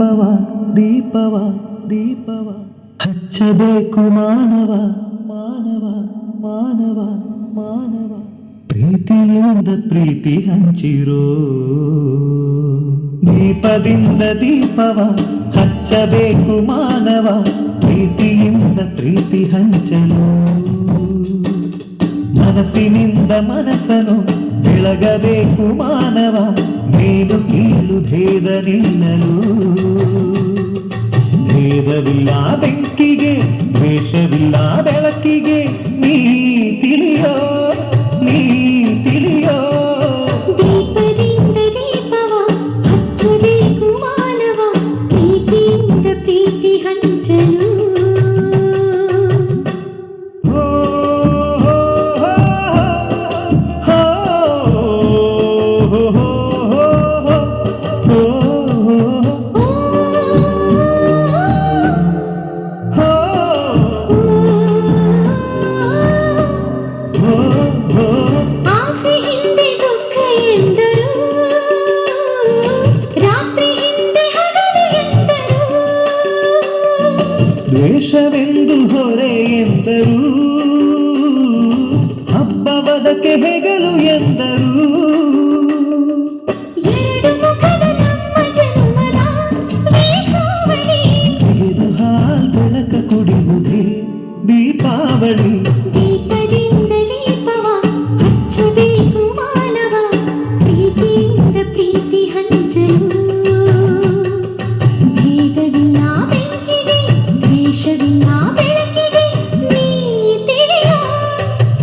ದೀಪವ ದೀಪವ ದೀಪವ ಹಚ್ಚಬೇಕು ಮಾನವ ಮಾನವ ಮಾನವ ಮಾನವ ಪ್ರೀತಿಯಿಂದ ಪ್ರೀತಿ ಹಂಚಿರೋ ದೀಪದಿಂದ ದೀಪವ ಹಚ್ಚಬೇಕು ಮಾನವ ಪ್ರೀತಿಯಿಂದ ಪ್ರೀತಿ ಹಂಚಲು ಮನಸ್ಸಿನಿಂದ ಮನಸ್ಸನ್ನು ಬೆಳಗಬೇಕು ಮಾನವ ಮೇಲು ಕೀಳು ಭೇದ ನಿಲ್ಲಲು ಭೇದವಿಲ್ಲ ಬೆಂಕಿಗೆ ದ್ವೇಷವಿಲ್ಲ ಬೆಳಕಿಗೆ ನೀ ತಿಳಿಯೋ ನೀ ತಿಳಿಯೋ ದೀಪದಿಂದ ದೀಪವ ಹಚ್ಚಬೇಕು ಮಾನವ ಪ್ರೀತಿಯಿಂದ ಪ್ರೀತಿ ಹಂಚಲು ದ್ವೇಷವೆಂದು ಹೊರೆ ಎಂದರು ಹಬ್ಬವದಕ್ಕೆ ಹೆಗಲು ಎಂದರು ಎರಡು ಮುಖದ ನಮ್ಮ ಜನ್ಮದ ವೇಷಾವಳಿ ಇದು ಹಾಲ್ ಬೆಳಕ ಕುಡಿಯುವುದೇ ದೀಪಾವಳಿ ದೀಪದಿಂದ ದೀಪವ ಹಚ್ಚಬೇಕು ಮಾನವ ಪ್ರೀತಿಯಿಂದ ಪ್ರೀತಿ ಹಂಚಲು ಭೇದವಿಲ್ಲ ಬೆಂಕಿಗೆ ದ್ವೇಷವಿಲ್ಲ ಬೆಳಕಿಗೆ ನೀ ತಿಳಿಯೋ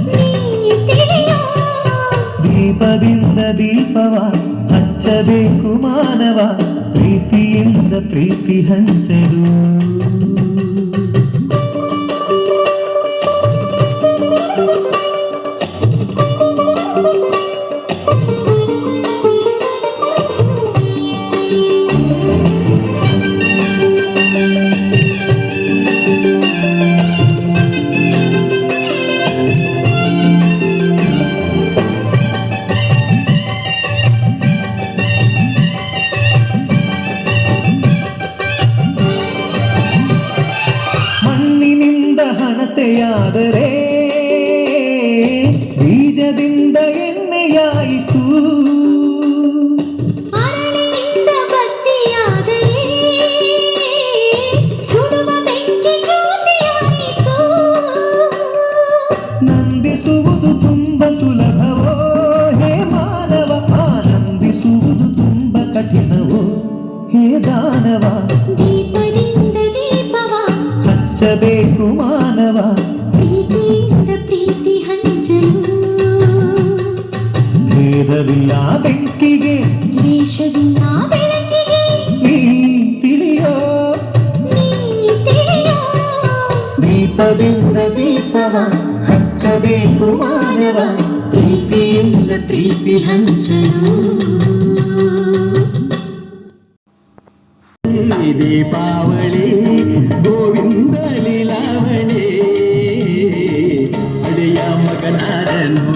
ನೀ ತಿಳಿಯೋ ದೀಪದಿಂದ ದೀಪವ ಹಚ್ಚಬೇಕು ಮಾನವ ಪ್ರೀತಿಯಿಂದ ಪ್ರೀತಿ ಹಂಚಲು ಹಣತೆಯಾದರೆ ಬೀಜದಿಂದ ಎಣ್ಣೆಯಾಯಿತು ಅರಳಿಯಿಂದ ಬತ್ತಿಯಾದರೆ ಸುಡುವ ಬೆಂಕಿ ಜ್ಯೋತಿಯಾಯಿತು ನಂದಿಸುವುದು ತುಂಬ ಸುಲಭವೋ ಹೇ ಮಾನವ ಆನಂದಿಸುವುದು ತುಂಬ ಕಠಿಣವೋ ಹೇ ದಾನವ ದೀಪದಿಂದ ದೀಪವ ಹಚ್ಚಬೇಕು ಮಾನವ ಪ್ರೀತಿಯಿಂದ ಪ್ರೀತಿ ಹಂಚಲು ಭೇದವಿಲ್ಲ ಬೆಂಕಿಗೆ ದ್ವೇಷವಿಲ್ಲ ಬೆಳಕಿಗೆ ನೀ ತಿಳಿಯೋ ನೀ ತಿಳಿಯೋ ದೀಪದಿಂದ ದೀಪವ ಹಚ್ಚಬೇಕು ಮಾನವ ಪ್ರೀತಿಯಿಂದ ಪ್ರೀತಿ ಹಂಚಲು ದೀಪಾವಳಿ ಗೋವಿಂದ ಲೀಲಾವಳಿ ಅಡೆಯ ಮಗನಾರನು